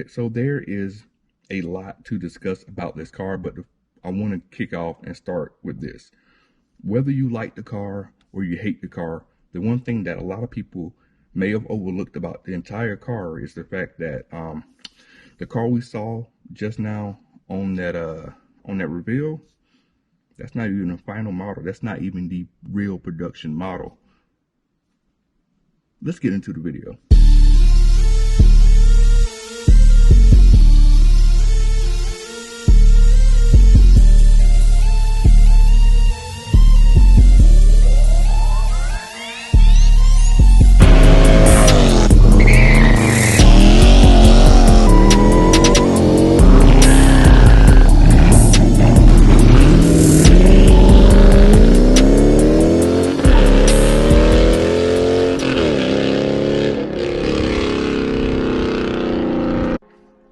So there is a lot to discuss about this car, but I want to kick off and start with this. Whether you like the car or you hate the car, the one thing that a lot of people may have overlooked about the entire car is the fact that the car we saw just now on that reveal, that's not even a final model. That's not even the real production model. Let's get into the video.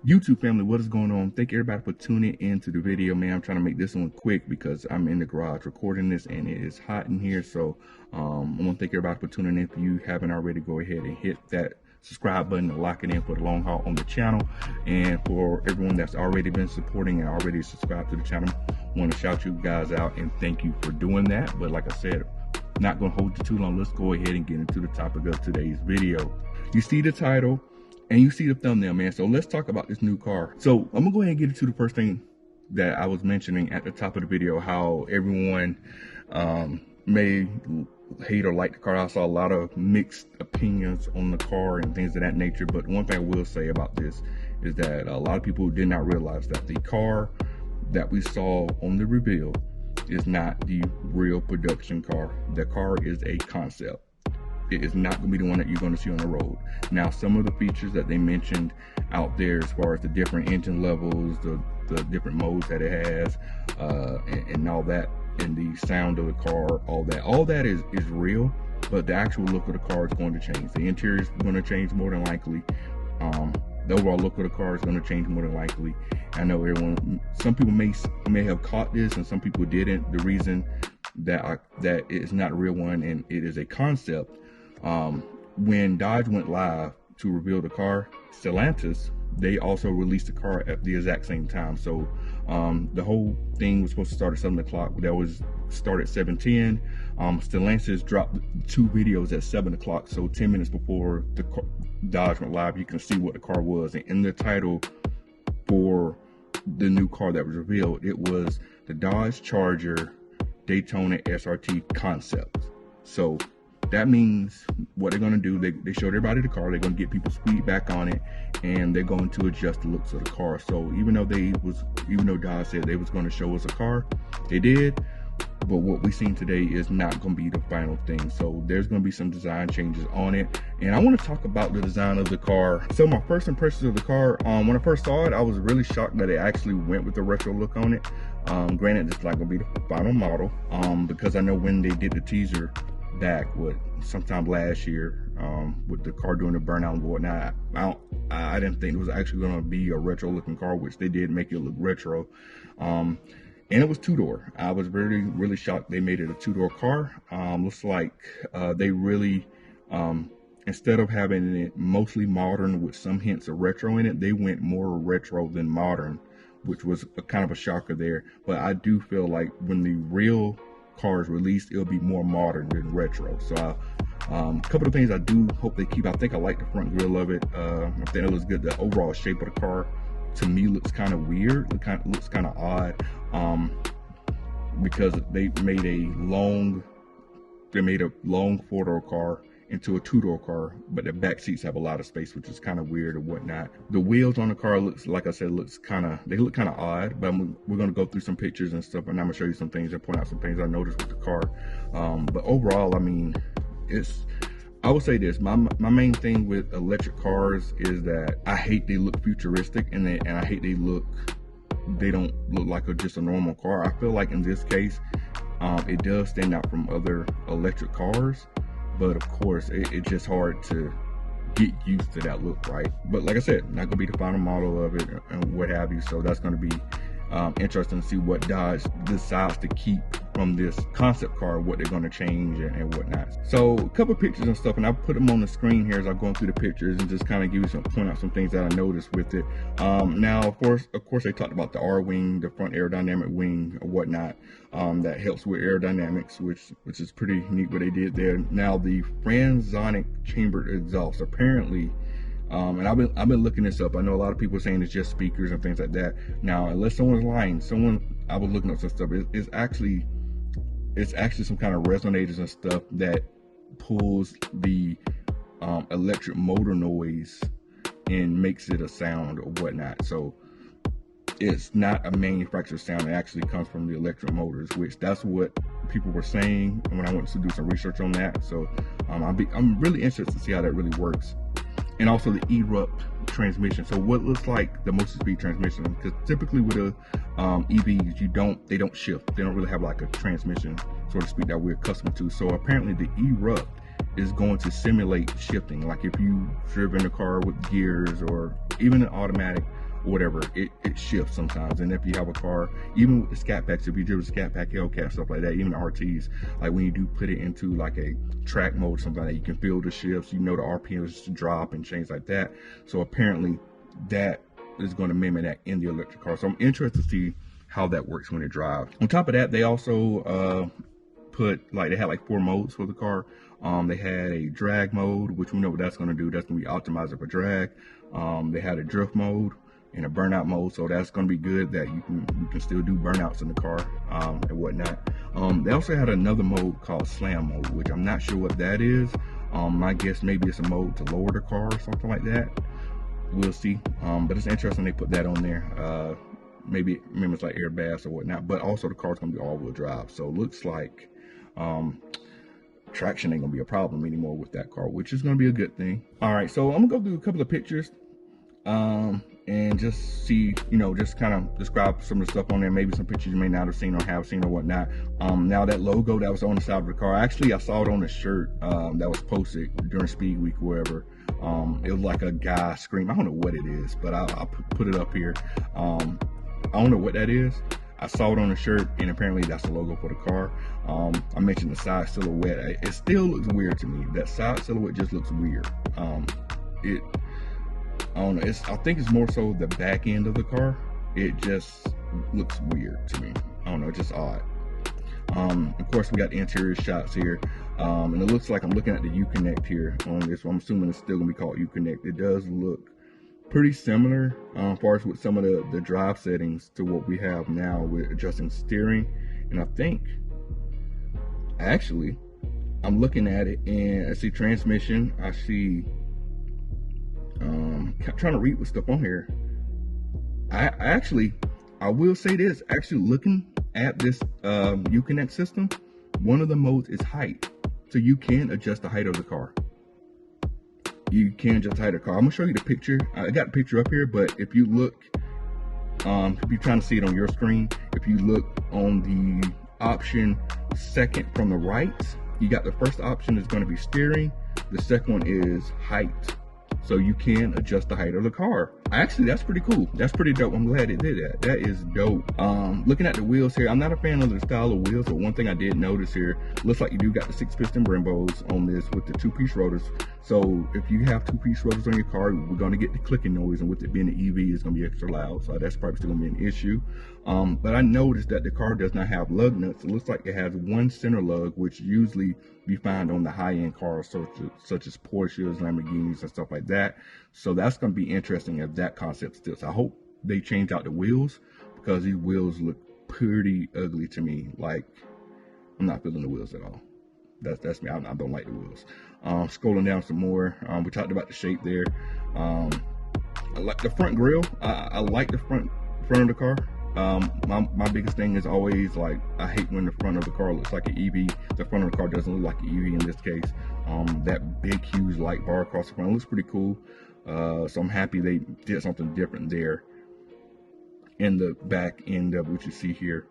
YouTube family, what is going on? Thank everybody for tuning into the video, man. I'm trying to make this one quick because I'm in the garage recording this and it is hot in here. So I want to thank everybody for tuning in. If you haven't already, go ahead and hit that subscribe button to lock it in for the long haul on the channel. And for everyone that's already been supporting and already subscribed to the channel, I want to shout you guys out and thank you for doing that. But like I said, not going to hold you too long. Let's go ahead and get into the topic of today's video. You see the title and you see the thumbnail, man. So let's talk about this new car. So I'm gonna go ahead and get into the first thing that I was mentioning at the top of the video, how everyone may hate or like the car. I saw a lot of mixed opinions on the car and things of that nature. But one thing I will say about this is that a lot of people did not realize that the car that we saw on the reveal is not the real production car. The car is a concept. It is not going to be the one that you're going to see on the road. Now, some of the features that they mentioned out there, as far as the different engine levels, the different modes that it has, and all that, and the sound of the car, all that is real. But the actual look of the car is going to change. The interior is going to change more than likely. The overall look of the car is going to change more than likely. I know some people may have caught this, and some people didn't. The reason that it's not a real one and it is a concept. When Dodge went live to reveal the car, Stellantis, they also released the car at the exact same time. So the whole thing was supposed to start at 7 o'clock. That was start at 7:10. Stellantis dropped 2 videos at 7 o'clock. So 10 minutes before the Dodge went live, you can see what the car was. And in the title for the new car that was revealed, it was the Dodge Charger Daytona SRT concept. So that means what they're going to do, they showed everybody the car, they're going to get people's feedback on it, and they're going to adjust the looks of the car. So even though Dodge said they was going to show us a car, they did, but what we've seen today is not going to be the final thing. So there's going to be some design changes on it, and I want to talk about the design of the car. So my first impressions of the car, when I first saw it, I was really shocked that it actually went with the retro look on it. Granted, it's not going to be the final model, because I know when they did the teaser back sometime last year, with the car doing the burnout and whatnot, I didn't think it was actually going to be a retro looking car, which they did make it look retro. And it was 2-door. I was really shocked they made it a 2-door car. Looks like they really, instead of having it mostly modern with some hints of retro in it, they went more retro than modern, which was kind of a shocker there. But I do feel like when the real cars released, it'll be more modern than retro. So a couple of things I do hope they keep. I think I like the front grille of it. I think it looks good. The overall shape of the car to me looks kind of weird. It looks kind of odd, because they made a long 4-door car into a 2-door car, but the back seats have a lot of space, which is kind of weird and whatnot. The wheels on the car like I said, they look kind of odd, but we're going to go through some pictures and stuff, and I'm going to show you some things and point out some things I noticed with the car. But overall, I mean, I would say this, my main thing with electric cars is that I hate they look futuristic, and I hate they don't look like just a normal car. I feel like in this case, it does stand out from other electric cars. But of course, it's just hard to get used to that look, right? But like I said, not gonna be the final model of it and what have you. So that's gonna be interesting to see what Dodge decides to keep from this concept car, what they're going to change and whatnot. So a couple of pictures and stuff, and I'll put them on the screen here as I'm going through the pictures and just kind of give you point out some things that I noticed with it. Now, of course, they talked about the R-wing, the front aerodynamic wing or whatnot, that helps with aerodynamics, which is pretty neat what they did there. Now, the Transonic chambered exhaust, apparently, and I've been looking this up. I know a lot of people are saying it's just speakers and things like that. Now, unless someone's lying, I was looking up some stuff. It's actually some kind of resonators and stuff that pulls the electric motor noise and makes it a sound or whatnot. So it's not a manufactured sound. It actually comes from the electric motors, which that's what people were saying when I went to do some research on that. So I'm really interested to see how that really works. And also the erupt transmission. So what looks like the most speed transmission, because typically with a EVs, they don't shift. They don't really have like a transmission, so to speak, that we're accustomed to. So apparently the erupt is going to simulate shifting. Like if you've driven a car with gears or even an automatic or whatever, it shifts sometimes. And if you have a car, even with the Scat Packs, if you drive a Scat Pack, Hellcat, stuff like that, even the RTs, like when you do put it into like a track mode, something like that, you can feel the shifts, you know the RPMs drop and change like that. So apparently that is going to mimic that in the electric car. So I'm interested to see how that works when it drives. On top of that, they also they had like 4 modes for the car. They had a drag mode, which we know what that's going to do. That's going to be optimized for drag. They had a drift mode and a burnout mode, so that's going to be good that you can still do burnouts in the car and whatnot. They also had another mode called slam mode, which I'm not sure what that is. My guess maybe it's a mode to lower the car or something like that. We'll see. But it's interesting they put that on there. Maybe it's like airbags or whatnot, but also the car's going to be all-wheel drive, so it looks like traction ain't gonna be a problem anymore with that car, which is gonna be a good thing. All right, so I'm gonna go through a couple of pictures and just see, just kind of describe some of the stuff on there, maybe some pictures you may not have seen or whatnot. Now that logo that was on the side of the car, actually I saw it on a shirt that was posted during Speed Week or wherever. It was like a guy scream. I don't know what it is, but I'll put it up here. I don't know what that is. I saw it on the shirt, and apparently that's the logo for the car. I mentioned the side silhouette. It still looks weird to me. That side silhouette just looks weird. I don't know. I think it's more so the back end of the car. It just looks weird to me. I don't know. It's just odd. Of course, we got the interior shots here. And it looks like I'm looking at the Uconnect here on this. So I'm assuming it's still going to be called Uconnect. It does look pretty similar as far as with some of the drive settings to what we have now with adjusting steering. And I think actually I'm looking at it and I see transmission. I see trying to read what stuff on here. I will say this, actually looking at this Uconnect system, one of the modes is height, so you can adjust the height of the car. You can just hide a car. I'm gonna show you the picture. I got the picture up here, but if you look, if you're trying to see it on your screen, if you look on the option second from the right, you got the first option is going to be steering. The second one is height. So you can adjust the height of the car. Actually, that's pretty cool. That's pretty dope. I'm glad it did that. That is dope. Looking at the wheels here, I'm not a fan of the style of wheels, but one thing I did notice here, looks like you do got the 6-piston Brembos on this with the 2-piece rotors. So if you have 2-piece rotors on your car, we're going to get the clicking noise, and with it being an EV, it's going to be extra loud. So that's probably still going to be an issue. But I noticed that the car does not have lug nuts. It looks like it has one center lug, which usually you find on the high-end cars such as Porsches, Lamborghinis, and stuff like that. So that's going to be interesting if that concept sticks. I hope they change out the wheels, because these wheels look pretty ugly to me. Like, I'm not feeling the wheels at all. That's me. I don't like the wheels. Scrolling down some more, we talked about the shape there. I like the front grille. I like the front of the car. My biggest thing is always, like, I hate when the front of the car looks like an EV. The front of the car doesn't look like an EV in this case. That big, huge light bar across the front looks pretty cool. So I'm happy they did something different there in the back end of what you see here.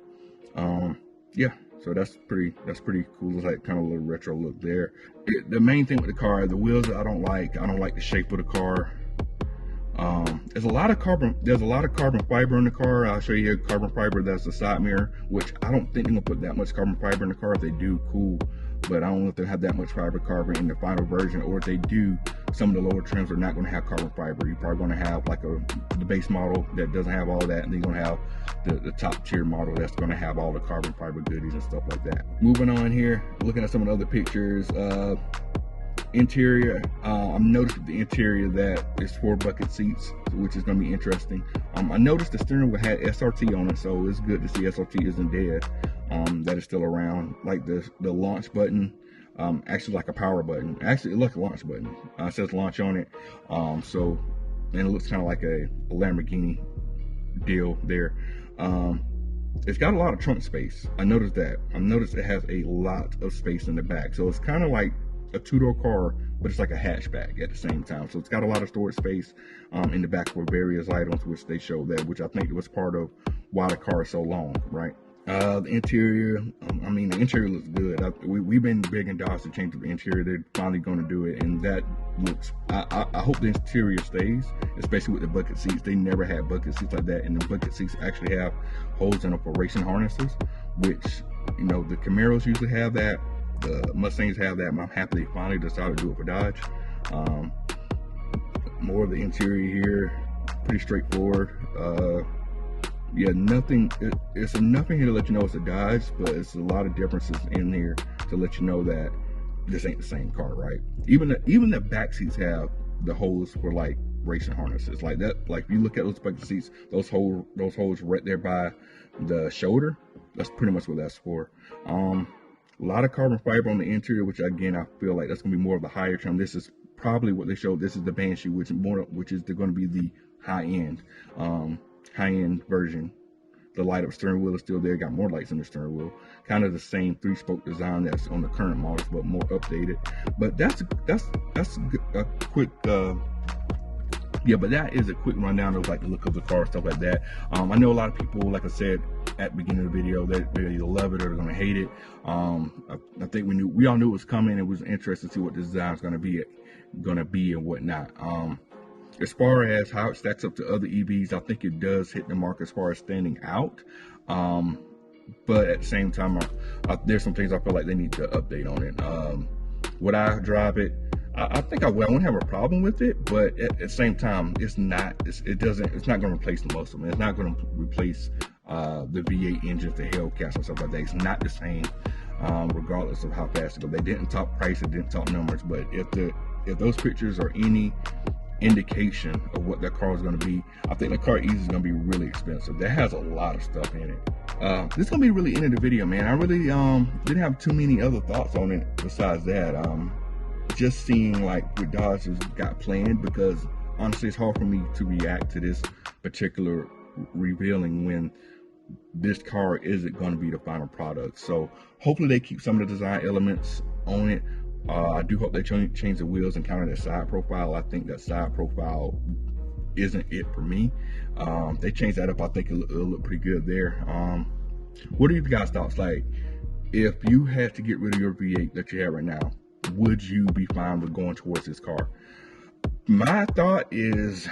Yeah, so that's pretty cool. It's like kind of a little retro look there. The main thing with the car, the wheels, I don't like the shape of the car. There's a lot of carbon fiber in the car. I'll show you here carbon fiber. That's the side mirror, which I don't think they're gonna put that much carbon fiber in the car. If they do, cool, but I don't know if they have that much carbon in the final version, or if they do, some of the lower trims are not going to have carbon fiber. You're probably going to have like the base model that doesn't have all that, and then you're going to have the top tier model that's going to have all the carbon fiber goodies and stuff like that. Moving on here, looking at some of the other pictures. Interior, I'm noticed the interior that is 4 bucket seats, which is going to be interesting. I noticed the steering wheel had SRT on it, so it's good to see SRT isn't dead. That is still around. Like the launch button, actually like a power button. Actually, it looks like a launch button. It says launch on it. And it looks kind of like a Lamborghini deal there. It's got a lot of trunk space. I noticed that. I noticed it has a lot of space in the back, so it's kind of like a 2-door car, but it's like a hatchback at the same time. So it's got a lot of storage space in the back for various items, which they show there, which I think was part of why the car is so long, right? The interior, I mean, the interior looks good. We've been big and Dodge to change the interior. They're finally going to do it, and that looks, I hope the interior stays, especially with the bucket seats. They never had bucket seats like that, and the bucket seats actually have holes in them for racing harnesses, which, you know, the Camaros usually have that. The Mustangs have that. I'm happy they finally decided to do it for Dodge. More of the interior here, pretty straightforward. Yeah, nothing. It's nothing here to let you know it's a Dodge, but it's a lot of differences in here to let you know that this ain't the same car, right? Even the back seats have the holes for like racing harnesses, like that. Like if you look at those bucket seats, those holes right there by the shoulder. That's pretty much what that's for. A lot of carbon fiber on the interior, which again, I feel like that's gonna be more of the higher trim. This is probably what they showed. This is the Banshee, which is going to be the high end version. The light up steering wheel is still there. Got more lights in the steering wheel. Kind of the same 3-spoke design that's on the current models, but more updated. But that's a quick. Yeah, but that is a quick rundown of like the look of the car, stuff like that. I know a lot of people, like I said at the beginning of the video, they're either love it or they're gonna hate it. I think we all knew it was coming. It was interesting to see what the design is gonna be and whatnot. As far as how it stacks up to other EVs, I think it does hit the mark as far as standing out. But at the same time, there's some things I feel like they need to update on it. Would I drive it? I think I wouldn't have a problem with it, but at the same time, it's not going to replace the muscle, man. It's not going to replace the V8 engines, the Hellcats and stuff like that. It's not the same, regardless of how fast it goes. They didn't talk price, it didn't talk numbers, but if those pictures are any indication of what that car is going to be, I think the car easily is going to be really expensive. That has a lot of stuff in it. This is going to be really end of the video, man. I really didn't have too many other thoughts on it besides that. Just seeing like what Dodge has got planned, because honestly it's hard for me to react to this particular revealing when this car isn't going to be the final product. So hopefully they keep some of the design elements on it. I do hope they change the wheels and kind of the side profile. I think that side profile isn't it for me. They changed that up. I think it'll look pretty good there. What are you guys' thoughts? Like, if you had to get rid of your V8 that you have right now, would you be fine with going towards this car? My thought is,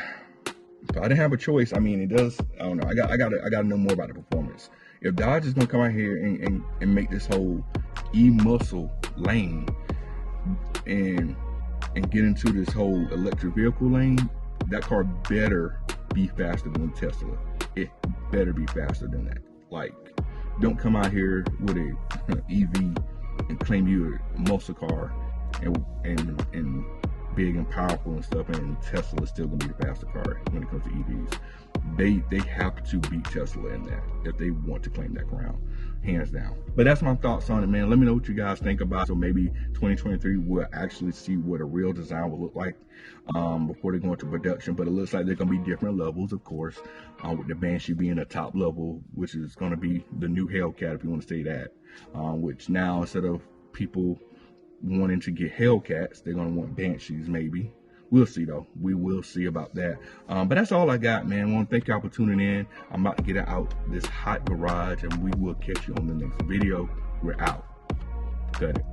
if I didn't have a choice, I mean, it does. I don't know. I gotta know more about the performance. If Dodge is gonna come out here and make this whole e-muscle lane and get into this whole electric vehicle lane, that car better be faster than Tesla. It better be faster than that. Like, don't come out here with a EV and claim you're a muscle car and big and powerful and stuff, and Tesla is still gonna be the faster car when it comes to EVs. They have to beat Tesla in that if they want to claim that ground, hands down. But that's my thoughts on it, man. Let me know what you guys think about it. So maybe 2023 we'll actually see what a real design will look like before they go into production. But it looks like they're gonna be different levels, of course, with the Banshee being a top level, which is gonna be the new Hellcat, if you want to say that. Which now, instead of people wanting to get Hellcats, they're gonna want Banshees, maybe. We'll see though. We will see about that. But that's all I got, man. I want to thank y'all for tuning in. I'm about to get out this hot garage, and we will catch you on the next video. We're out. Cut it.